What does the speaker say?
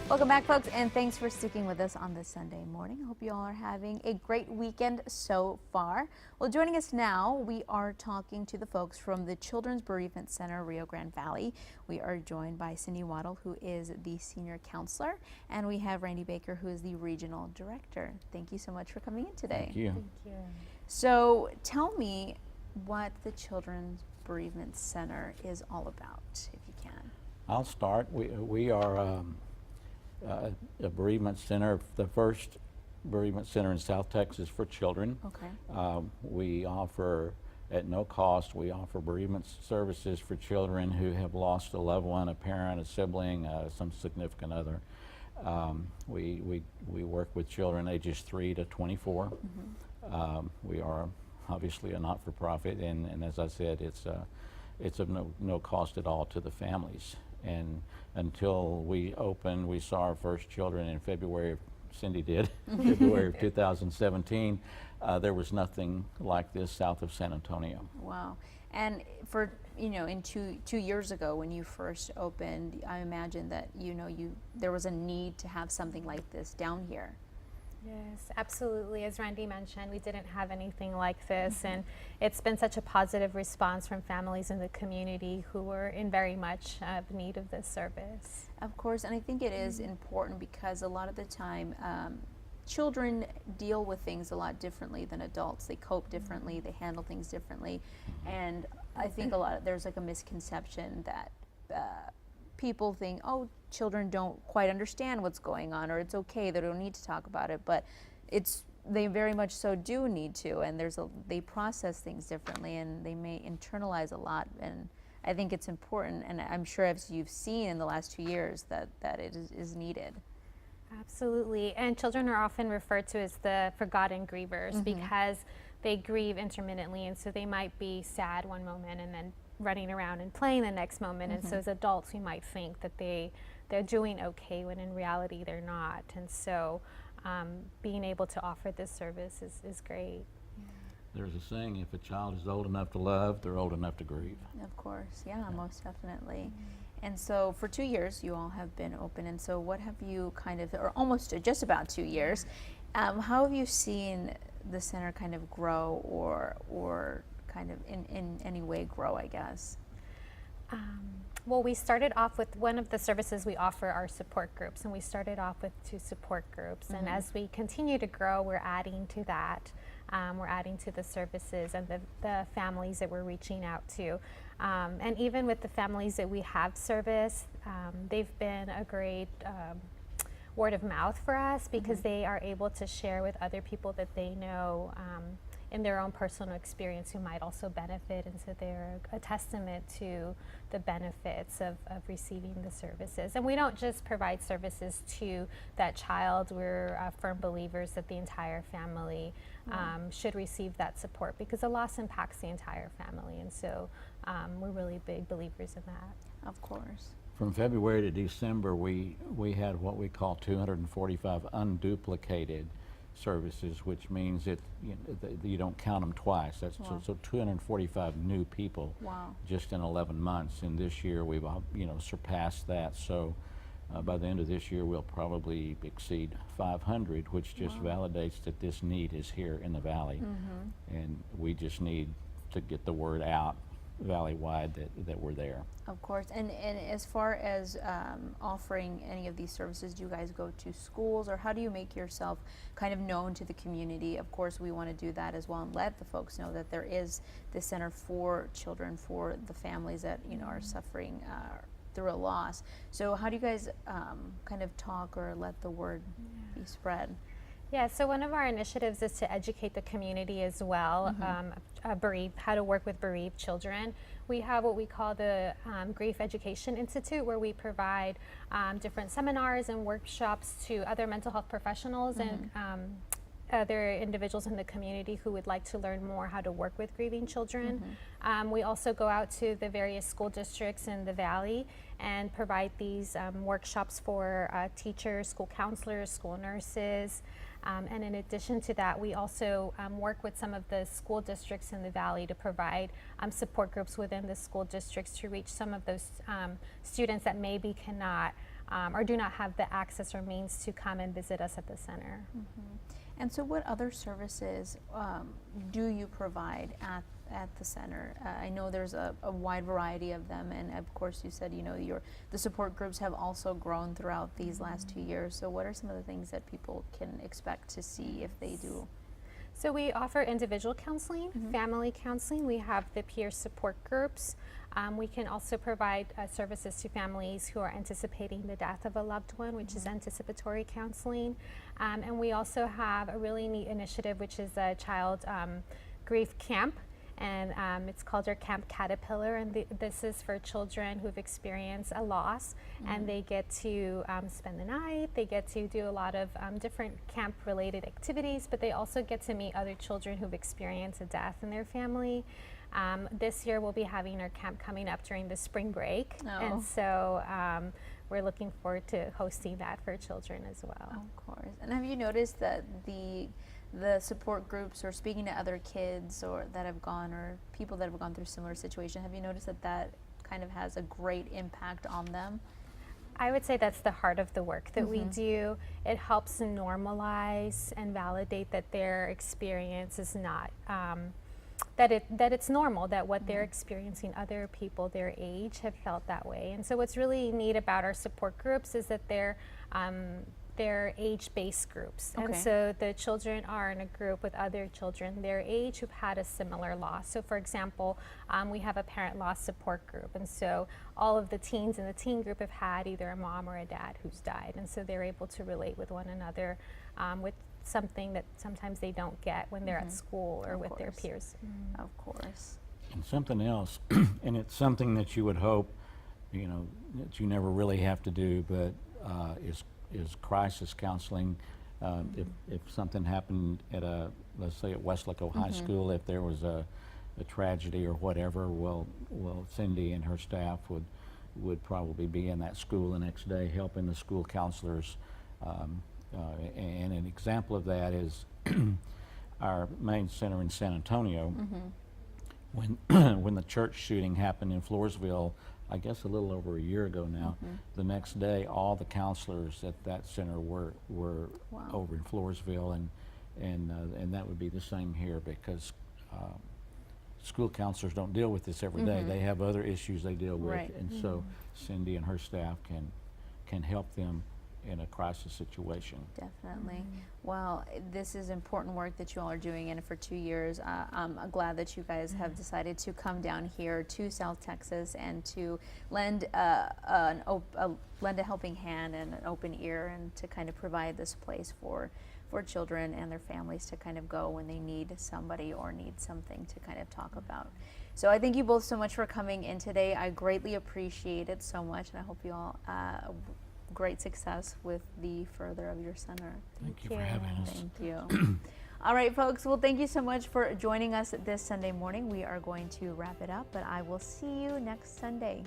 Welcome back, folks, and thanks for sticking with us on this Sunday morning. I hope you all are having a great weekend so far. Well, joining us now, we are talking to the folks from the Children's Bereavement Center, Rio Grande Valley. We are joined by Cindy Waddle, who is the senior counselor, and we have Randy Baker, who is the regional director. Thank you so much for coming in today. Thank you. Thank you. So tell me what the Children's Bereavement Center is all about, if you can. I'll start. We are a bereavement center, the first bereavement center in South Texas for children. Okay. We offer, at no cost, we offer bereavement services for children who have lost a loved one, a parent, a sibling, some significant other. We work with children ages 3 to 24. Mm-hmm. We are obviously a not-for-profit, and as I said, it's of no cost at all to the families. And until we opened, we saw our first children in February, Cindy did, February of 2017. There was nothing like this south of San Antonio. Wow. And for, in two years ago when you first opened, I imagine that, there was a need to have something like this down here. Yes, absolutely. As Randy mentioned, we didn't have anything like this, and it's been such a positive response from families in the community who were in very much need of this service. Of course, and I think it is important because a lot of the time children deal with things a lot differently than adults. They cope differently, they handle things differently, and I think there's like a misconception that people think, oh, children don't quite understand what's going on, or it's okay, they don't need to talk about it, but they very much so do need to, and they process things differently, and they may internalize a lot, and I think it's important, and I'm sure as you've seen in the last 2 years that it is needed. Absolutely, and children are often referred to as the forgotten grievers because they grieve intermittently, and so they might be sad one moment and then running around and playing the next moment, and so as adults we might think that they're doing okay when in reality they're not, and so being able to offer this service is great. Yeah. There's a saying, if a child is old enough to love, they're old enough to grieve. Of course, yeah, most definitely. And so for 2 years you all have been open, and so what have you or almost just about 2 years, how have you seen the center kind of grow or kind of in any way grow, I guess? Well, we started off with one of the services we offer are support groups, and we started off with 2 support groups, and as we continue to grow, we're adding to that. We're adding to the services and the families that we're reaching out to. And even with the families that we have serviced, they've been a great word of mouth for us because they are able to share with other people that they know in their own personal experience who might also benefit, and so they're a testament to the benefits of receiving the services. And we don't just provide services to that child, we're firm believers that the entire family should receive that support because the loss impacts the entire family, and so we're really big believers in that. Of course. From February to December, we had what we call 245 unduplicated services, which means that you don't count them twice. That's so 245 new people just in 11 months, and this year we've surpassed that. So by the end of this year we'll probably exceed 500, which just validates that this need is here in the valley, and we just need to get the word out valley-wide that we're there. Of course, and as far as offering any of these services, do you guys go to schools, or how do you make yourself kind of known to the community? Of course, we want to do that as well and let the folks know that there is this center for children, for the families that are suffering through a loss. So how do you guys kind of talk or let the word be spread? Yeah, so one of our initiatives is to educate the community as well, how to work with bereaved children. We have what we call the Grief Education Institute, where we provide different seminars and workshops to other mental health professionals and other individuals in the community who would like to learn more how to work with grieving children. We also go out to the various school districts in the Valley and provide these workshops for teachers, school counselors, school nurses. And in addition to that, we also work with some of the school districts in the Valley to provide support groups within the school districts to reach some of those students that maybe cannot or do not have the access or means to come and visit us at the center. And so what other services do you provide at the center? I know there's a wide variety of them, and of course you said, you know, the support groups have also grown throughout these last 2 years. So what are some of the things that people can expect to see if they do? So we offer individual counseling, family counseling. We have the peer support groups. We can also provide services to families who are anticipating the death of a loved one, which is anticipatory counseling. And we also have a really neat initiative, which is a child grief camp. And it's called our Camp Caterpillar, and this is for children who've experienced a loss, and they get to spend the night. They get to do a lot of different camp-related activities, but they also get to meet other children who've experienced a death in their family. This year we'll be having our camp coming up during the spring break, and so we're looking forward to hosting that for children as well. Of course. And have you noticed that the support groups, or speaking to other kids or that have gone, or people that have gone through similar situation, have you noticed that that kind of has a great impact on them? I would say that's the heart of the work that we do. It helps normalize and validate that their experience is not, that it's normal, that what they're experiencing, other people their age have felt that way. And so what's really neat about our support groups is that they're age-based groups. And so the children are in a group with other children their age who've had a similar loss. So for example, we have a parent loss support group, and so all of the teens in the teen group have had either a mom or a dad who's died, and so they're able to relate with one another with something that sometimes they don't get when they're at school or with their peers. Of course. And something else, and it's something that you would hope, you know, that you never really have to do, but is crisis counseling. If something happened at let's say at Weslaco High School, if there was a tragedy or whatever, well, Cindy and her staff would probably be in that school the next day helping the school counselors. And an example of that is our main center in San Antonio. When the church shooting happened in Floresville, I guess a little over a year ago now, the next day all the counselors at that center were over in Floresville, and that would be the same here, because school counselors don't deal with this every day. They have other issues they deal with, and so Cindy and her staff can help them in a crisis situation. Definitely. Well, this is important work that you all are doing, and for 2 years, I'm glad that you guys have decided to come down here to South Texas and to lend lend a helping hand and an open ear, and to kind of provide this place for children and their families to kind of go when they need somebody or need something to kind of talk about. So I thank you both so much for coming in today. I greatly appreciate it so much, and I hope you all great success with the further of your center. Thank you for having us. Thank you. All right, folks. Well, thank you so much for joining us this Sunday morning. We are going to wrap it up, but I will see you next Sunday.